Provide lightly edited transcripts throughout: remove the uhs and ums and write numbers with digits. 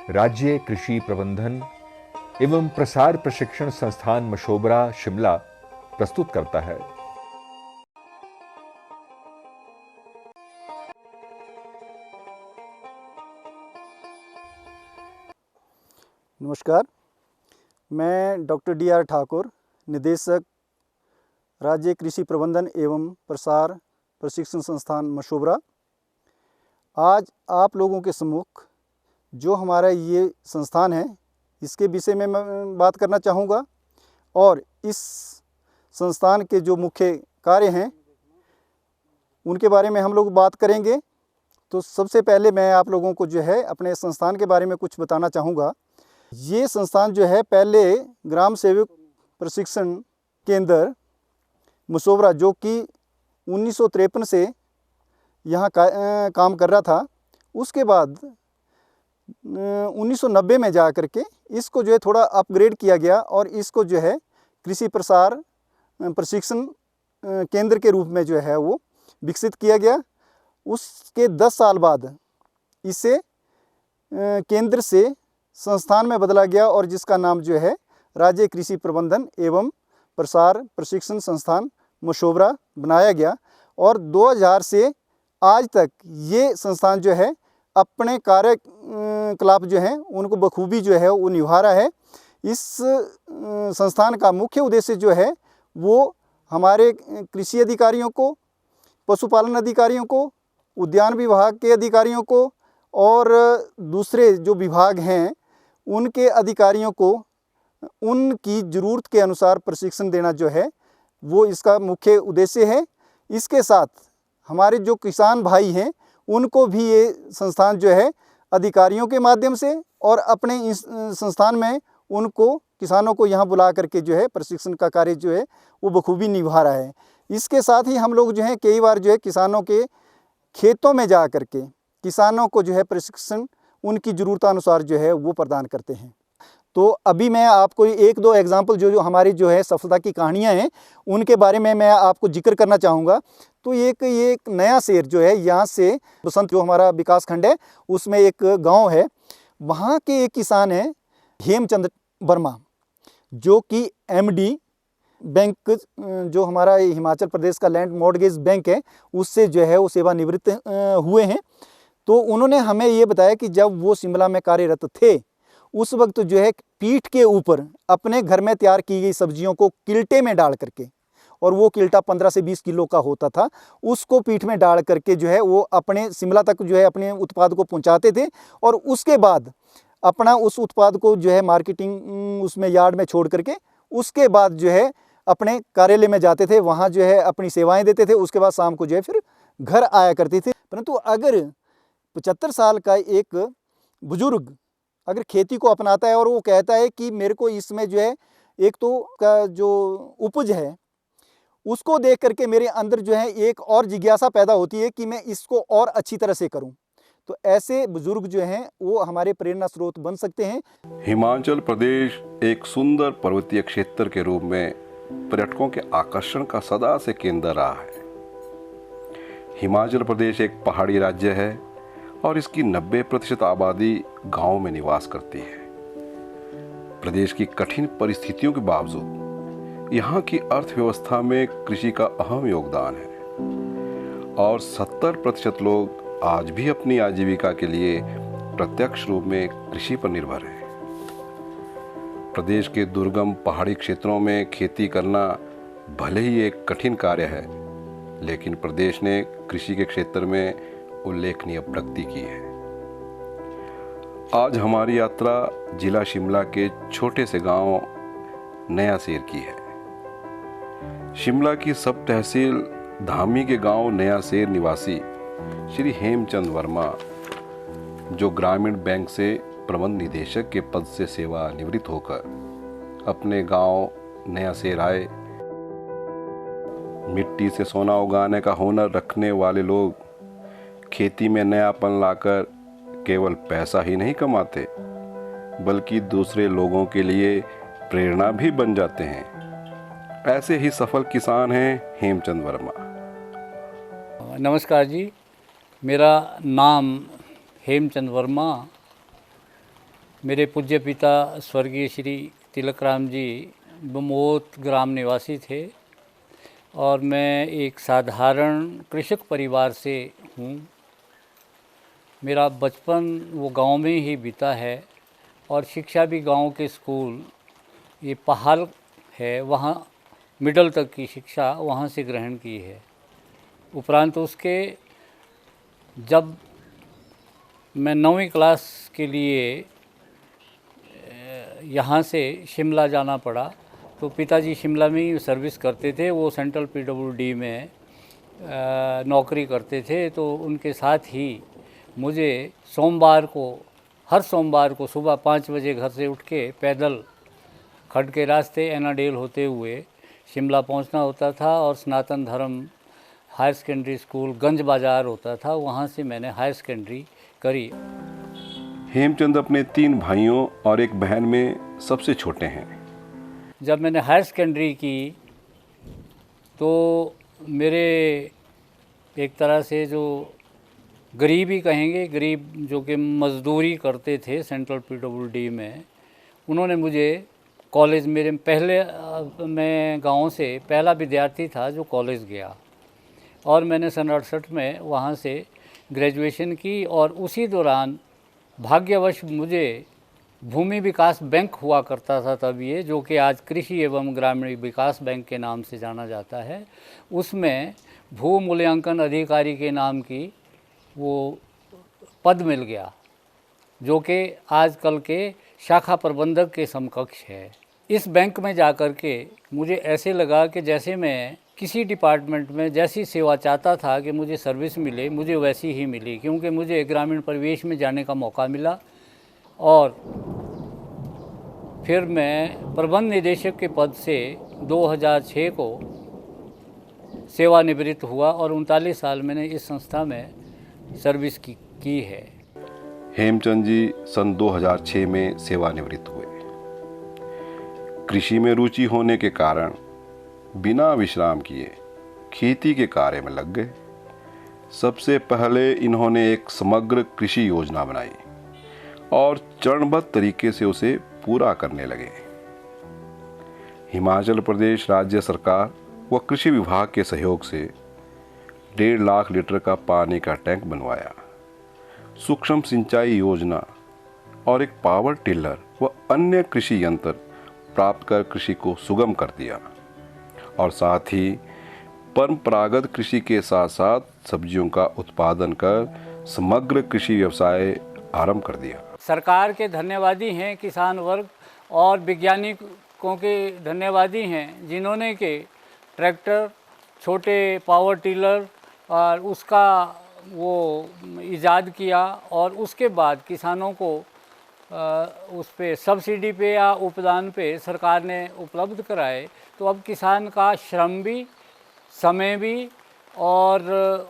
राज्य कृषि प्रबंधन एवं प्रसार प्रशिक्षण संस्थान मशोबरा शिमला प्रस्तुत करता है। नमस्कार, मैं डॉक्टर डी.आर. ठाकुर, निदेशक राज्य कृषि प्रबंधन एवं प्रसार प्रशिक्षण संस्थान मशोबरा। आज आप लोगों के सम्मुख जो हमारा ये संस्थान है इसके विषय में मैं बात करना चाहूँगा और इस संस्थान के जो मुख्य कार्य हैं उनके बारे में हम लोग बात करेंगे। तो सबसे पहले मैं आप लोगों को जो है अपने संस्थान के बारे में कुछ बताना चाहूँगा। ये संस्थान जो है पहले ग्राम सेवक प्रशिक्षण केंद्र मशोबरा जो कि 1953 से यहाँ काम कर रहा था, उसके बाद 1990 में जा कर के इसको जो है थोड़ा अपग्रेड किया गया और इसको जो है कृषि प्रसार प्रशिक्षण केंद्र के रूप में जो है वो विकसित किया गया। उसके 10 साल बाद इसे केंद्र से संस्थान में बदला गया और जिसका नाम जो है राज्य कृषि प्रबंधन एवं प्रसार प्रशिक्षण संस्थान मशोबरा बनाया गया। और 2000 से आज तक ये संस्थान जो है अपने कार्यकलाप जो हैं उनको बखूबी जो है वो निभा रहा है। इस संस्थान का मुख्य उद्देश्य जो है वो हमारे कृषि अधिकारियों को, पशुपालन अधिकारियों को, उद्यान विभाग के अधिकारियों को और दूसरे जो विभाग हैं उनके अधिकारियों को उनकी ज़रूरत के अनुसार प्रशिक्षण देना जो है वो इसका मुख्य उद्देश्य है। इसके साथ हमारे जो किसान भाई हैं उनको भी ये संस्थान जो है अधिकारियों के माध्यम से और अपने इस संस्थान में उनको किसानों को यहाँ बुला करके जो है प्रशिक्षण का कार्य जो है वो बखूबी निभा रहा है। इसके साथ ही हम लोग जो है कई बार जो है किसानों के खेतों में जा कर के किसानों को जो है प्रशिक्षण उनकी ज़रूरतानुसार जो है वो प्रदान करते हैं। तो अभी मैं आपको एक दो एग्जाम्पल जो हमारी जो है सफलता की कहानियां हैं उनके बारे में मैं आपको जिक्र करना चाहूँगा। तो ये एक नया शहर जो है यहाँ से बसंत जो हमारा विकास खंड है उसमें एक गांव है, वहाँ के एक किसान हैं हेमचंद वर्मा जो कि MD बैंक जो हमारा हिमाचल प्रदेश का लैंड मॉर्गेज बैंक है उससे जो है वो सेवानिवृत्त हुए हैं। तो उन्होंने हमें ये बताया कि जब वो शिमला में कार्यरत थे उस वक्त जो है पीठ के ऊपर अपने घर में तैयार की गई सब्जियों को किल्टे में डाल करके, और वो किल्टा 15 से 20 किलो का होता था, उसको पीठ में डाल करके जो है वो अपने शिमला तक जो है अपने उत्पाद को पहुंचाते थे और उसके बाद अपना उस उत्पाद को जो है मार्केटिंग उसमें यार्ड में छोड़ करके उसके बाद जो है अपने कार्यालय में जाते थे, वहाँ जो है अपनी सेवाएं देते थे। उसके बाद शाम को जो है फिर घर आया करते थे। परंतु अगर 75 साल का एक बुजुर्ग अगर खेती को अपनाता है और वो कहता है कि मेरे को इसमें जो है एक तो का जो उपज है उसको देख करके मेरे अंदर जो है एक और जिज्ञासा पैदा होती है कि मैं इसको और अच्छी तरह से करूं, तो ऐसे बुजुर्ग जो हैं वो हमारे प्रेरणा स्रोत बन सकते हैं। हिमाचल प्रदेश एक सुंदर पर्वतीय क्षेत्र के रूप में पर्यटकों के आकर्षण का सदा से केंद्र रहा है। हिमाचल प्रदेश एक पहाड़ी राज्य है और इसकी 90% आबादी गांवों में निवास करती है। प्रदेश की कठिन परिस्थितियों के बावजूद यहाँ की अर्थव्यवस्था में कृषि का अहम योगदान है और 70% लोग आज भी अपनी आजीविका के लिए प्रत्यक्ष रूप में कृषि पर निर्भर हैं। प्रदेश के दुर्गम पहाड़ी क्षेत्रों में खेती करना भले ही एक कठिन कार्य है, लेकिन प्रदेश ने कृषि के क्षेत्र में उल्लेखनीय प्रगति की है। आज हमारी यात्रा जिला शिमला के छोटे से गांव नया शेर की है। शिमला की सब तहसील धामी के गांव नया शेर निवासी श्री हेमचंद वर्मा, जो ग्रामीण बैंक से प्रबंध निदेशक के पद से सेवानिवृत्त होकर अपने गांव नया शेर आए। मिट्टी से सोना उगाने का हुनर रखने वाले लोग खेती में नयापन लाकर केवल पैसा ही नहीं कमाते बल्कि दूसरे लोगों के लिए प्रेरणा भी बन जाते हैं। ऐसे ही सफल किसान हैं हेमचंद वर्मा। नमस्कार जी, मेरा नाम हेमचंद वर्मा मेरे पूज्य पिता स्वर्गीय श्री तिलकराम जी बमोत ग्राम निवासी थे और मैं एक साधारण कृषक परिवार से हूँ। मेरा बचपन वो गांव में ही बीता है और शिक्षा भी गांव के स्कूल, ये पहाल है, वहाँ मिडल तक की शिक्षा वहाँ से ग्रहण की है। उपरांत उसके जब मैं 9वीं क्लास के लिए यहाँ से शिमला जाना पड़ा तो पिताजी शिमला में ही सर्विस करते थे। वो सेंट्रल पीडब्ल्यूडी में नौकरी करते थे, तो उनके साथ ही मुझे हर सोमवार को सुबह 5 बजे घर से उठ के पैदल खड के रास्ते एनाडेल होते हुए शिमला पहुंचना होता था और सनातन धर्म हायर सेकेंडरी स्कूल गंज बाज़ार होता था, वहां से मैंने हायर सेकेंडरी करी। हेमचंद अपने 3 भाइयों और एक बहन में सबसे छोटे हैं। जब मैंने हायर सेकेंडरी की तो मेरे एक तरह से जो गरीब ही कहेंगे, गरीब जो कि मज़दूरी करते थे सेंट्रल पीडब्ल्यूडी में, उन्होंने मुझे कॉलेज, मैं गांव से पहला विद्यार्थी था जो कॉलेज गया और मैंने सन 68 में वहाँ से ग्रेजुएशन की। और उसी दौरान भाग्यवश मुझे भूमि विकास बैंक हुआ करता था तब, ये जो कि आज कृषि एवं ग्रामीण विकास बैंक के नाम से जाना जाता है, उसमें भू मूल्यांकन अधिकारी के नाम की वो पद मिल गया जो कि आजकल के शाखा प्रबंधक के समकक्ष है। इस बैंक में जाकर के मुझे ऐसे लगा कि जैसे मैं किसी डिपार्टमेंट में जैसी सेवा चाहता था कि मुझे सर्विस मिले, मुझे वैसी ही मिली, क्योंकि मुझे ग्रामीण परिवेश में जाने का मौका मिला। और फिर मैं प्रबंध निदेशक के पद से 2006 को सेवानिवृत्त हुआ और 39 साल मैंने इस संस्था में सर्विस की है। हेमचंद जी सन 2006 में सेवानिवृत्त हुए। कृषि में रुचि होने के कारण बिना विश्राम किए खेती के कार्य में लग गए। सबसे पहले इन्होंने एक समग्र कृषि योजना बनाई और चरणबद्ध तरीके से उसे पूरा करने लगे। हिमाचल प्रदेश राज्य सरकार व कृषि विभाग के सहयोग से 1.5 लाख लीटर का पानी का टैंक बनवाया, सूक्ष्म सिंचाई योजना और एक पावर टिलर व अन्य कृषि यंत्र प्राप्त कर कृषि को सुगम कर दिया और साथ ही परंपरागत कृषि के साथ साथ सब्जियों का उत्पादन कर समग्र कृषि व्यवसाय आरंभ कर दिया। सरकार के धन्यवादी हैं किसान वर्ग और वैज्ञानिकों के धन्यवादी हैं जिन्होंने के ट्रैक्टर, छोटे पावर टिलर और उसका वो इजाद किया और उसके बाद किसानों को उस पे सब्सिडी पे या उपदान पे सरकार ने उपलब्ध कराए। तो अब किसान का श्रम भी, समय भी और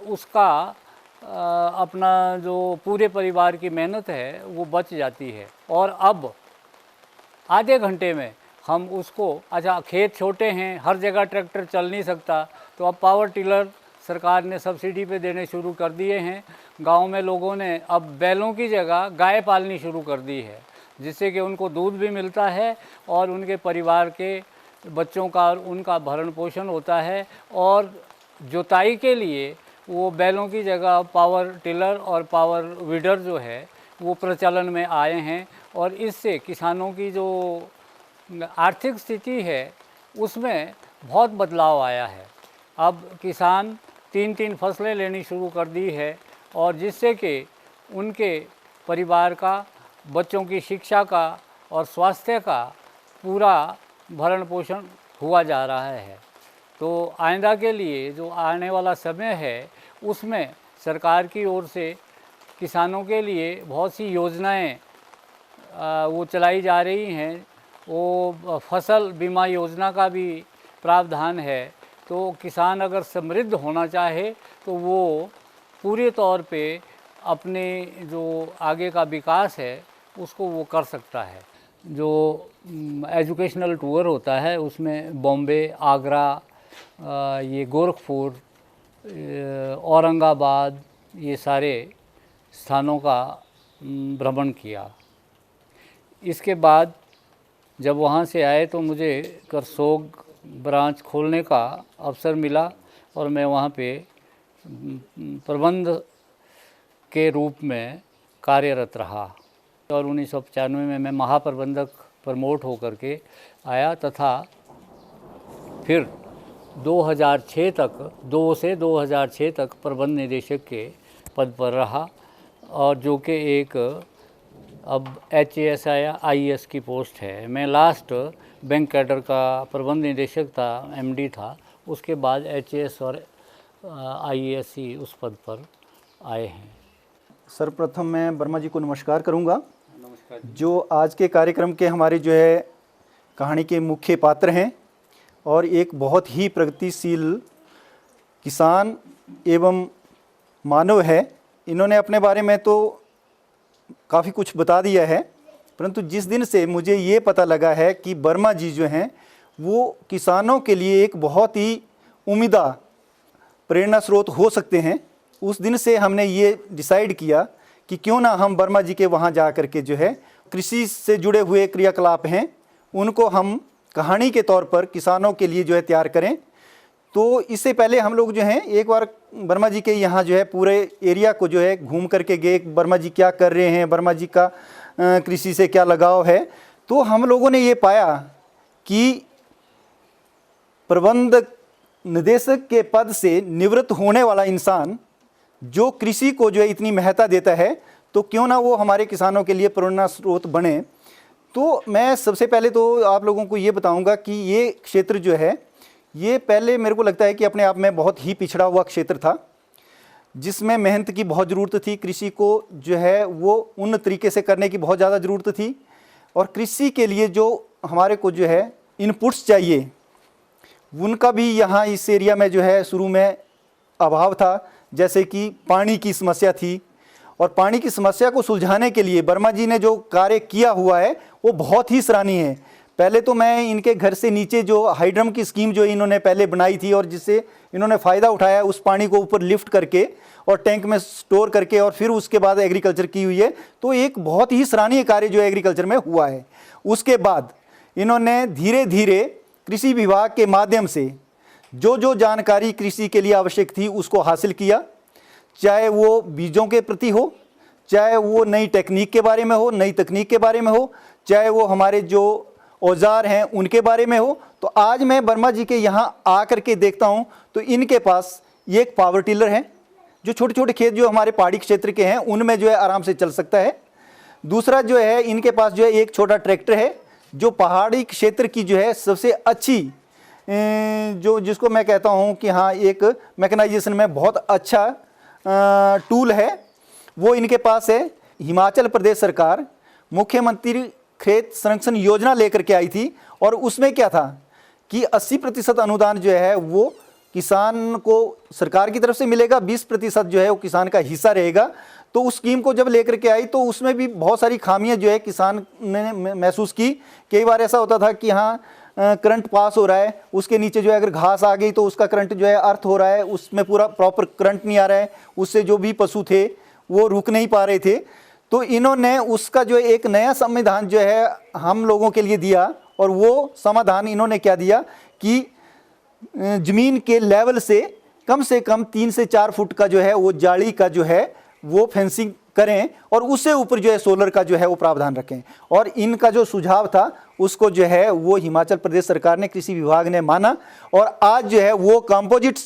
उसका अपना जो पूरे परिवार की मेहनत है वो बच जाती है। और अब आधे घंटे में हम उसको, अच्छा खेत छोटे हैं, हर जगह ट्रैक्टर चल नहीं सकता, तो अब पावर टिलर सरकार ने सब्सिडी पे देने शुरू कर दिए हैं। गांव में लोगों ने अब बैलों की जगह गाय पालनी शुरू कर दी है, जिससे कि उनको दूध भी मिलता है और उनके परिवार के बच्चों का और उनका भरण पोषण होता है। और जुताई के लिए वो बैलों की जगह पावर टिलर और पावर वीडर जो है वो प्रचलन में आए हैं और इससे किसानों की जो आर्थिक स्थिति है उसमें बहुत बदलाव आया है। अब किसान 3-3 फसलें लेनी शुरू कर दी है और जिससे कि उनके परिवार का, बच्चों की शिक्षा का और स्वास्थ्य का पूरा भरण पोषण हुआ जा रहा है। तो आइंदा के लिए जो आने वाला समय है उसमें सरकार की ओर से किसानों के लिए बहुत सी योजनाएं वो चलाई जा रही हैं। वो फसल बीमा योजना का भी प्रावधान है। तो किसान अगर समृद्ध होना चाहे तो वो पूरे तौर पे अपने जो आगे का विकास है उसको वो कर सकता है। जो एजुकेशनल टूर होता है उसमें बॉम्बे, आगरा, ये गोरखपुर, औरंगाबाद, ये सारे स्थानों का भ्रमण किया। इसके बाद जब वहाँ से आए तो मुझे करसोग ब्रांच खोलने का अवसर मिला और मैं वहाँ पे प्रबंध के रूप में कार्यरत रहा और 1995 में मैं महाप्रबंधक प्रमोट होकर के आया तथा फिर 2006 तक 2 से 2006 तक प्रबंध निदेशक के पद पर रहा और जो कि एक अब HAS आया IAS की पोस्ट है। मैं लास्ट बैंक कैडर का प्रबंध निदेशक था, MD था, उसके बाद HAS और IAS ही उस पद पर आए हैं। सर्वप्रथम मैं वर्मा जी को नमस्कार करूंगा। जो आज के कार्यक्रम के हमारे जो है कहानी के मुख्य पात्र हैं और एक बहुत ही प्रगतिशील किसान एवं मानव है। इन्होंने अपने बारे में तो काफ़ी कुछ बता दिया है, परंतु जिस दिन से मुझे ये पता लगा है कि वर्मा जी जो हैं वो किसानों के लिए एक बहुत ही उम्मीदा प्रेरणा स्रोत हो सकते हैं, उस दिन से हमने ये डिसाइड किया कि क्यों ना हम वर्मा जी के वहाँ जा कर के जो है कृषि से जुड़े हुए क्रियाकलाप हैं उनको हम कहानी के तौर पर किसानों के लिए जो है तैयार करें। तो इससे पहले हम लोग जो हैं एक बार वर्मा जी के यहाँ जो है पूरे एरिया को जो है घूम करके गए, वर्मा जी क्या कर रहे हैं, वर्मा जी का कृषि से क्या लगाव है। तो हम लोगों ने ये पाया कि प्रबंध निदेशक के पद से निवृत्त होने वाला इंसान जो कृषि को जो है इतनी महत्ता देता है, तो क्यों ना वो हमारे किसानों के लिए प्रेरणा स्रोत बने। तो मैं सबसे पहले तो आप लोगों को ये बताऊंगा कि ये क्षेत्र जो है ये पहले मेरे को लगता है कि अपने आप में बहुत ही पिछड़ा हुआ क्षेत्र था, जिसमें मेहनत की बहुत ज़रूरत थी। कृषि को जो है वो उन तरीके से करने की बहुत ज़्यादा ज़रूरत थी और कृषि के लिए जो हमारे को जो है इनपुट्स चाहिए उनका भी यहाँ इस एरिया में जो है शुरू में अभाव था। जैसे कि पानी की समस्या थी और पानी की समस्या को सुलझाने के लिए वर्मा जी ने जो कार्य किया हुआ है वो बहुत ही सराहनीय है। पहले तो मैं इनके घर से नीचे जो हाइड्रम की स्कीम जो इन्होंने पहले बनाई थी और जिससे इन्होंने फ़ायदा उठाया, उस पानी को ऊपर लिफ्ट करके और टैंक में स्टोर करके और फिर उसके बाद एग्रीकल्चर की हुई है, तो एक बहुत ही सराहनीय कार्य जो एग्रीकल्चर में हुआ है। उसके बाद इन्होंने धीरे धीरे कृषि विभाग के माध्यम से जो जो जानकारी कृषि के लिए आवश्यक थी उसको हासिल किया, चाहे वो बीजों के प्रति हो, चाहे वो नई टेक्निक के बारे में हो, नई तकनीक के बारे में हो, चाहे वो हमारे जो औजार हैं उनके बारे में हो। तो आज मैं वर्मा जी के यहाँ आकर के देखता हूँ तो इनके पास ये एक पावर टिलर है जो छोटे छोटे खेत जो हमारे पहाड़ी क्षेत्र के हैं उनमें जो है आराम से चल सकता है। दूसरा जो है इनके पास जो है एक छोटा ट्रैक्टर है जो पहाड़ी क्षेत्र की जो है सबसे अच्छी जो जिसको मैं कहता हूँ कि हाँ एक मैकेनाइजेशन में बहुत अच्छा टूल है, वो इनके पास है। हिमाचल प्रदेश सरकार मुख्यमंत्री खेत संरक्षण योजना लेकर के आई थी और उसमें क्या था कि 80% अनुदान जो है वो किसान को सरकार की तरफ से मिलेगा, 20% जो है वो किसान का हिस्सा रहेगा। तो उस स्कीम को जब लेकर के आई तो उसमें भी बहुत सारी खामियां जो है किसान ने महसूस की। कई बार ऐसा होता था कि हाँ करंट पास हो रहा है, उसके नीचे जो है अगर घास आ गई तो उसका करंट जो है अर्थ हो रहा है, उसमें पूरा प्रॉपर करंट नहीं आ रहा है, उससे जो भी पशु थे वो रुक नहीं पा रहे थे। तो इन्होंने उसका जो एक नया संविधान जो है हम लोगों के लिए दिया और वो समाधान इन्होंने क्या दिया कि ज़मीन के लेवल से कम 3 से 4 फुट का जो है वो जाली का जो है वो फेंसिंग करें और उससे ऊपर जो है सोलर का जो है वो प्रावधान रखें। और इनका जो सुझाव था उसको जो है वो हिमाचल प्रदेश सरकार ने, कृषि विभाग ने माना और आज जो है वो कंपोजिट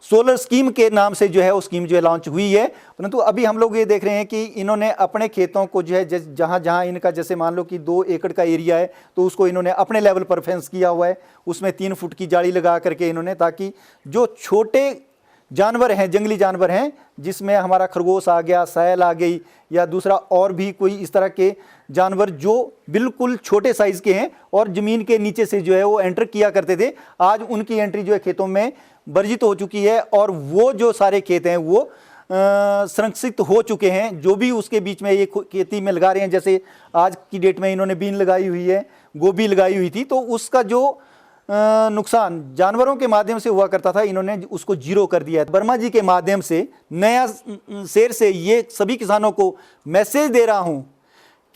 सोलर स्कीम के नाम से जो है वो स्कीम जो है लॉन्च हुई है। परंतु अभी हम लोग ये देख रहे हैं कि इन्होंने अपने खेतों को जो है जहाँ जहाँ इनका जैसे मान लो कि 2 एकड़ का एरिया है तो उसको इन्होंने अपने लेवल पर फेंस किया हुआ है, उसमें 3 फुट की जाली लगा करके इन्होंने, ताकि जो छोटे जानवर हैं, जंगली जानवर हैं, जिसमें हमारा खरगोश आ गया, सैल आ गई या दूसरा और भी कोई इस तरह के जानवर जो बिल्कुल छोटे साइज़ के हैं और ज़मीन के नीचे से जो है वो एंटर किया करते थे, आज उनकी एंट्री जो है खेतों में वर्जित हो चुकी है और वो जो सारे खेत हैं वो संरक्षित हो चुके हैं। जो भी उसके बीच में ये खेती में लगा रहे हैं, जैसे आज की डेट में इन्होंने बीन लगाई हुई है, गोभी लगाई हुई थी, तो उसका जो नुकसान जानवरों के माध्यम से हुआ करता था इन्होंने उसको जीरो कर दिया है। वर्मा जी के माध्यम से नया शेर से ये सभी किसानों को मैसेज दे रहा हूँ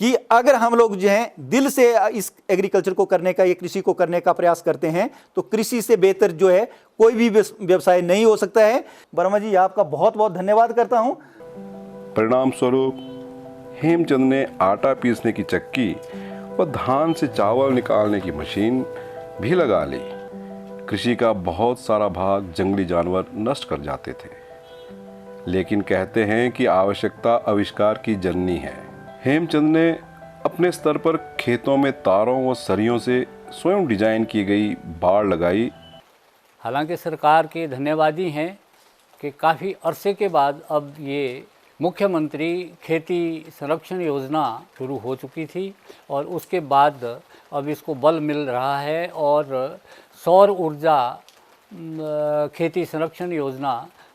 कि अगर हम लोग जो हैं दिल से इस एग्रीकल्चर को करने का, ये कृषि को करने का प्रयास करते हैं तो कृषि से बेहतर जो है कोई भी व्यवसाय नहीं हो सकता है। वर्मा जी, आपका बहुत बहुत धन्यवाद करता हूं। परिणाम स्वरूप हेमचंद ने आटा पीसने की चक्की व धान से चावल निकालने की मशीन भी लगा ली। कृषि का बहुत सारा भाग जंगली जानवर नष्ट कर जाते थे, लेकिन कहते हैं कि आवश्यकता आविष्कार की जननी है। हेमचंद ने अपने स्तर पर खेतों में तारों व सरियों से स्वयं डिजाइन की गई बाड़ लगाई। हालांकि सरकार के धन्यवादी हैं कि काफ़ी अरसे के बाद अब ये मुख्यमंत्री खेती संरक्षण योजना शुरू हो चुकी थी और उसके बाद अब इसको बल मिल रहा है और सौर ऊर्जा खेती संरक्षण योजना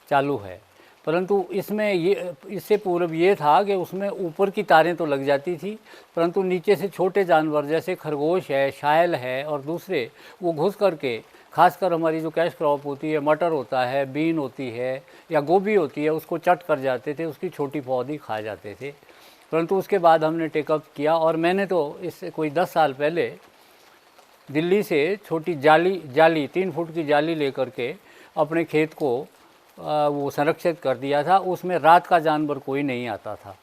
चालू है। परंतु इसमें इससे पूर्व ये था कि उसमें ऊपर की तारें तो लग जाती थी, परंतु नीचे से छोटे जानवर जैसे खरगोश है, शायल है और दूसरे वो घुस करके, खासकर हमारी जो कैश क्रॉप होती है, मटर होता है, बीन होती है या गोभी होती है, उसको चट कर जाते थे, उसकी छोटी पौधी खा जाते थे। परंतु उसके बाद हमने टेकअप किया और मैंने तो इससे कोई 10 साल पहले दिल्ली से छोटी जाली 3 फुट की जाली लेकर के अपने खेत को वो संरक्षित कर दिया था। उसमें रात का जानवर कोई नहीं आता था।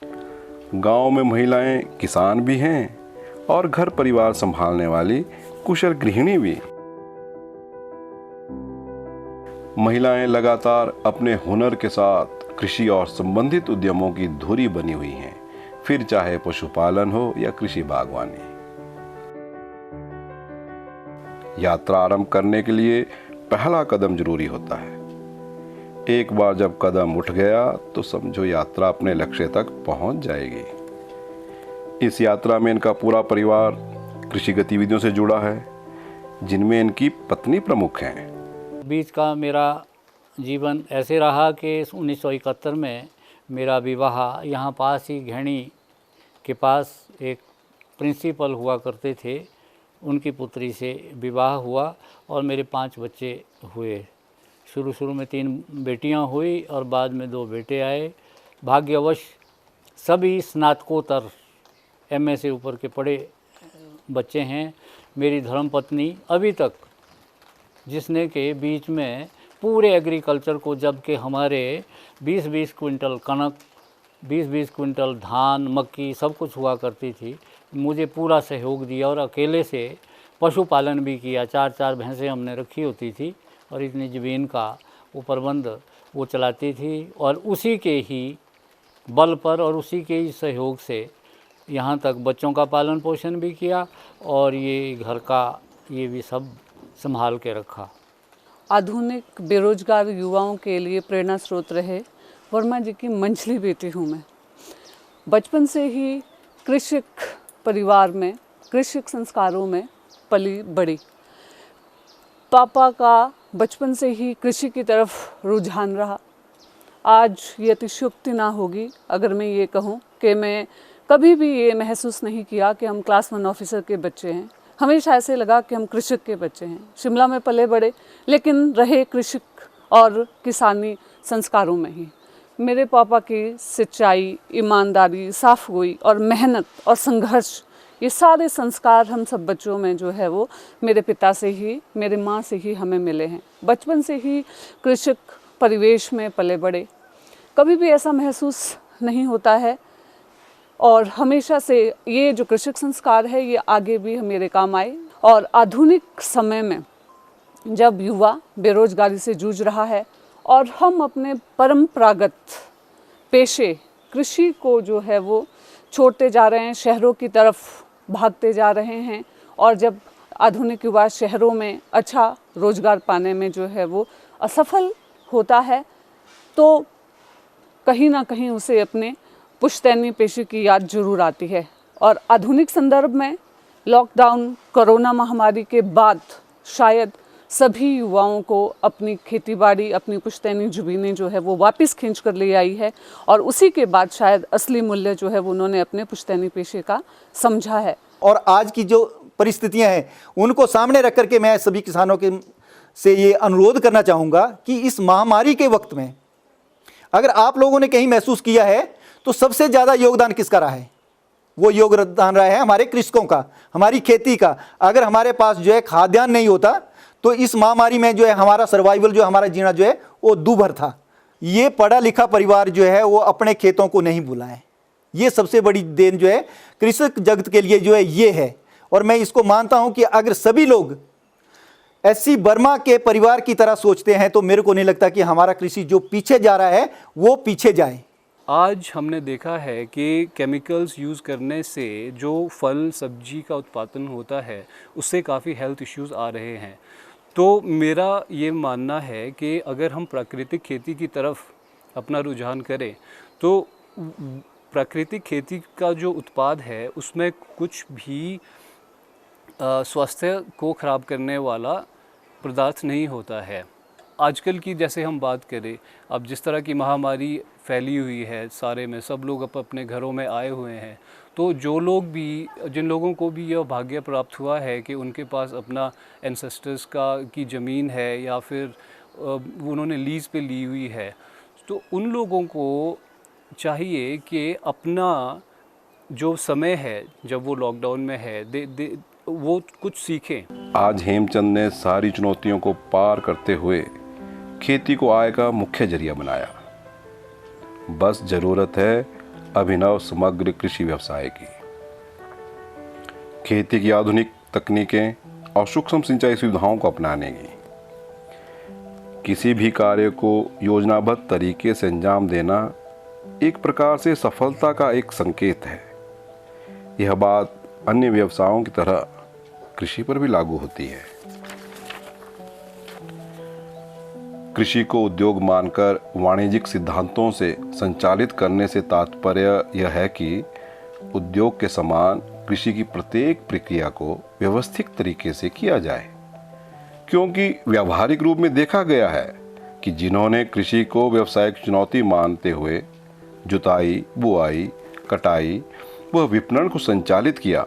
गांव में महिलाएं किसान भी हैं और घर परिवार संभालने वाली कुशल गृहिणी भी। महिलाएं लगातार अपने हुनर के साथ कृषि और संबंधित उद्यमों की धुरी बनी हुई हैं, फिर चाहे पशुपालन हो या कृषि बागवानी। यात्रा आरंभ करने के लिए पहला कदम जरूरी होता है। एक बार जब कदम उठ गया तो समझो यात्रा अपने लक्ष्य तक पहुंच जाएगी। इस यात्रा में इनका पूरा परिवार कृषि गतिविधियों से जुड़ा है, जिनमें इनकी पत्नी प्रमुख हैं। बीच का मेरा जीवन ऐसे रहा कि 1971 में मेरा विवाह यहाँ पास ही घेणी के पास एक प्रिंसिपल हुआ करते थे, उनकी पुत्री से विवाह हुआ और मेरे 5 बच्चे हुए। शुरू में 3 बेटियां हुई और बाद में 2 बेटे आए। भाग्यवश सभी स्नातकोत्तर MA से ऊपर के पढ़े बच्चे हैं। मेरी धर्मपत्नी अभी तक, जिसने के बीच में पूरे एग्रीकल्चर को, जबकि हमारे 20-20 क्विंटल कनक, 20-20 क्विंटल धान, मक्की सब कुछ हुआ करती थी, मुझे पूरा सहयोग दिया और अकेले से पशुपालन भी किया। 4-4 भैंसें हमने रखी होती थी और इतनी ज़मीन का वो प्रबंध वो चलाती थी और उसी के ही बल पर और उसी के ही सहयोग से यहाँ तक बच्चों का पालन पोषण भी किया और ये घर का ये भी सब संभाल के रखा। आधुनिक बेरोजगार युवाओं के लिए प्रेरणा स्रोत रहे वर्मा जी की मंझली बेटी हूँ मैं। बचपन से ही कृषक परिवार में, कृषक संस्कारों में पली बड़ी। पापा का बचपन से ही कृषि की तरफ रुझान रहा। आज ये अतिशयोक्ति ना होगी अगर मैं ये कहूँ कि मैं कभी भी ये महसूस नहीं किया कि हम क्लास 1 ऑफिसर के बच्चे हैं। हमेशा ऐसे लगा कि हम कृषक के बच्चे हैं। शिमला में पले बड़े, लेकिन रहे कृषक और किसानी संस्कारों में ही। मेरे पापा की सच्चाई, ईमानदारी, साफगोई और मेहनत और संघर्ष, ये सारे संस्कार हम सब बच्चों में जो है वो मेरे पिता से ही, मेरे माँ से ही हमें मिले हैं। बचपन से ही कृषक परिवेश में पले बड़े, कभी भी ऐसा महसूस नहीं होता है और हमेशा से ये जो कृषक संस्कार है ये आगे भी मेरे काम आए। और आधुनिक समय में जब युवा बेरोजगारी से जूझ रहा है और हम अपने परंपरागत पेशे कृषि को जो है वो छोड़ते जा रहे हैं, शहरों की तरफ भागते जा रहे हैं, और जब आधुनिक युवा शहरों में अच्छा रोजगार पाने में जो है वो असफल होता है, तो कहीं ना कहीं उसे अपने पुश्तैनी पेशे की याद जरूर आती है। और आधुनिक संदर्भ में लॉकडाउन, कोरोना महामारी के बाद शायद सभी युवाओं को अपनी खेतीबाड़ी, अपनी पुश्तैनी ज़मीनें जो है वो वापस खींच कर ले आई है और उसी के बाद शायद असली मूल्य जो है वो उन्होंने अपने पुश्तैनी पेशे का समझा है। और आज की जो परिस्थितियां हैं उनको सामने रख करके मैं सभी किसानों के से ये अनुरोध करना चाहूँगा कि इस महामारी के वक्त में अगर आप लोगों ने कहीं महसूस किया है तो सबसे ज़्यादा योगदान किसका रहा है? वो योगदान रहा है हमारे कृषकों का, हमारी खेती का। अगर हमारे पास जो है खाद्यान्न नहीं होता तो इस महामारी में जो है हमारा सर्वाइवल, जो हमारा जीना जो है वो दूभर था। ये पढ़ा लिखा परिवार जो है वो अपने खेतों को नहीं भूला है। ये सबसे बड़ी देन जो है कृषक जगत के लिए जो है ये है। और मैं इसको मानता हूं कि अगर सभी लोग एससी वर्मा के परिवार की तरह सोचते हैं तो मेरे को नहीं लगता कि हमारा कृषि जो पीछे जा रहा है वो पीछे जाए। आज हमने देखा है कि केमिकल्स यूज़ करने से जो फल सब्जी का उत्पादन होता है उससे काफ़ी हेल्थ इश्यूज आ रहे हैं। तो मेरा ये मानना है कि अगर हम प्राकृतिक खेती की तरफ अपना रुझान करें तो प्राकृतिक खेती का जो उत्पाद है उसमें कुछ भी स्वास्थ्य को ख़राब करने वाला पदार्थ नहीं होता है। आजकल की जैसे हम बात करें, अब जिस तरह की महामारी फैली हुई है सारे में, सब लोग अपने घरों में आए हुए हैं, तो जिन लोगों को भी यह भाग्य प्राप्त हुआ है कि उनके पास अपना एंसेस्टर्स की ज़मीन है या फिर उन्होंने लीज़ पे ली हुई है, तो उन लोगों को चाहिए कि अपना जो समय है जब वो लॉकडाउन में है वो कुछ सीखें। आज हेमचंद ने सारी चुनौतियों को पार करते हुए खेती को आय का मुख्य जरिया बनाया। बस जरूरत है अभिनव समग्र कृषि व्यवसाय की। खेती की आधुनिक तकनीकें और सूक्ष्म सिंचाई सुविधाओं को अपनाने की। किसी भी कार्य को योजनाबद्ध तरीके से अंजाम देना एक प्रकार से सफलता का एक संकेत है। यह बात अन्य व्यवसायों की तरह कृषि पर भी लागू होती है। कृषि को उद्योग मानकर वाणिज्यिक सिद्धांतों से संचालित करने से तात्पर्य यह है कि उद्योग के समान कृषि की प्रत्येक प्रक्रिया को व्यवस्थित तरीके से किया जाए, क्योंकि व्यावहारिक रूप में देखा गया है कि जिन्होंने कृषि को व्यावसायिक चुनौती मानते हुए जुताई, बुआई, कटाई व विपणन को संचालित किया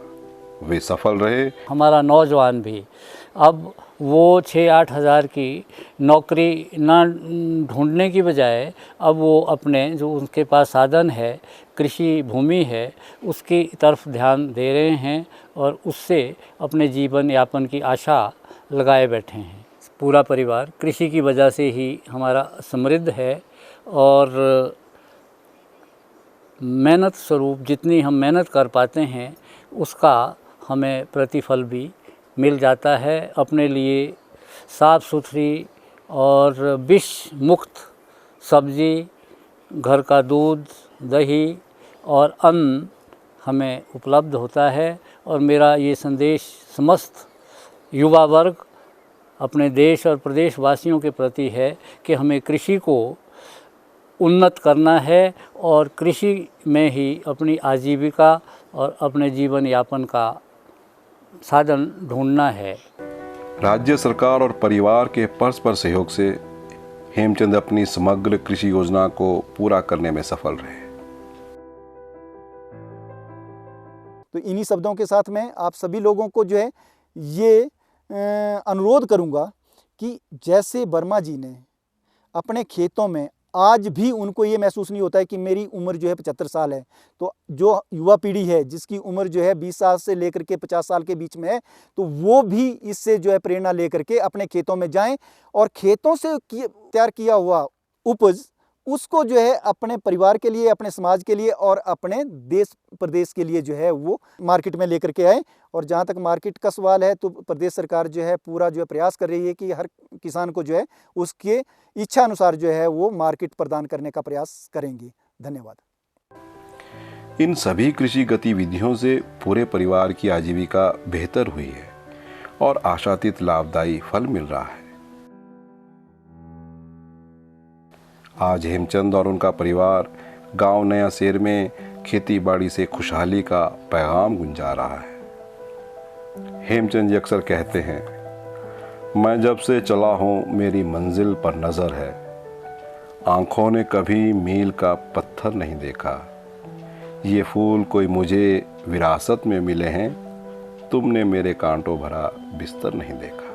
वे सफल रहे। हमारा नौजवान भी अब वो 6-8 हज़ार की नौकरी ना ढूंढने की बजाय अब वो अपने जो उनके पास साधन है, कृषि भूमि है, उसकी तरफ ध्यान दे रहे हैं और उससे अपने जीवन यापन की आशा लगाए बैठे हैं। पूरा परिवार कृषि की वजह से ही हमारा समृद्ध है और मेहनत स्वरूप जितनी हम मेहनत कर पाते हैं उसका हमें प्रतिफल भी मिल जाता है। अपने लिए साफ़ सुथरी और विष मुक्त सब्ज़ी, घर का दूध, दही और अन्न हमें उपलब्ध होता है। और मेरा ये संदेश समस्त युवा वर्ग, अपने देश और प्रदेश वासियों के प्रति है कि हमें कृषि को उन्नत करना है और कृषि में ही अपनी आजीविका और अपने जीवन यापन का साधन ढूंढना है। राज्य सरकार और परिवार के परस्पर सहयोग से हेमचंद अपनी समग्र कृषि योजना को पूरा करने में सफल रहे। तो इन्हीं शब्दों के साथ मैं आप सभी लोगों को जो है ये अनुरोध करूंगा कि जैसे वर्मा जी ने अपने खेतों में, आज भी उनको ये महसूस नहीं होता है कि मेरी उम्र जो है 75 साल है, तो जो युवा पीढ़ी है जिसकी उम्र जो है 20 साल से लेकर के 50 साल के बीच में है, तो वो भी इससे जो है प्रेरणा लेकर के अपने खेतों में जाएं और खेतों से तैयार किया हुआ उपज उसको जो है अपने परिवार के लिए, अपने समाज के लिए और अपने देश प्रदेश के लिए जो है वो मार्केट में लेकर के आए। और जहाँ तक मार्केट का सवाल है तो प्रदेश सरकार जो है पूरा जो है प्रयास कर रही है कि हर किसान को जो है उसके इच्छा अनुसार जो है वो मार्केट प्रदान करने का प्रयास करेंगे। धन्यवाद। इन सभी कृषि गतिविधियों से पूरे परिवार की आजीविका बेहतर हुई है और आशातीत लाभदायी फल मिल रहा है। आज हेमचंद और उनका परिवार गांव नया शहर में खेती बाड़ी से खुशहाली का पैगाम गुंजा रहा है। हेमचंद जी अक्सर कहते हैं, मैं जब से चला हूँ मेरी मंजिल पर नज़र है, आँखों ने कभी मील का पत्थर नहीं देखा, ये फूल कोई मुझे विरासत में मिले हैं, तुमने मेरे कांटों भरा बिस्तर नहीं देखा।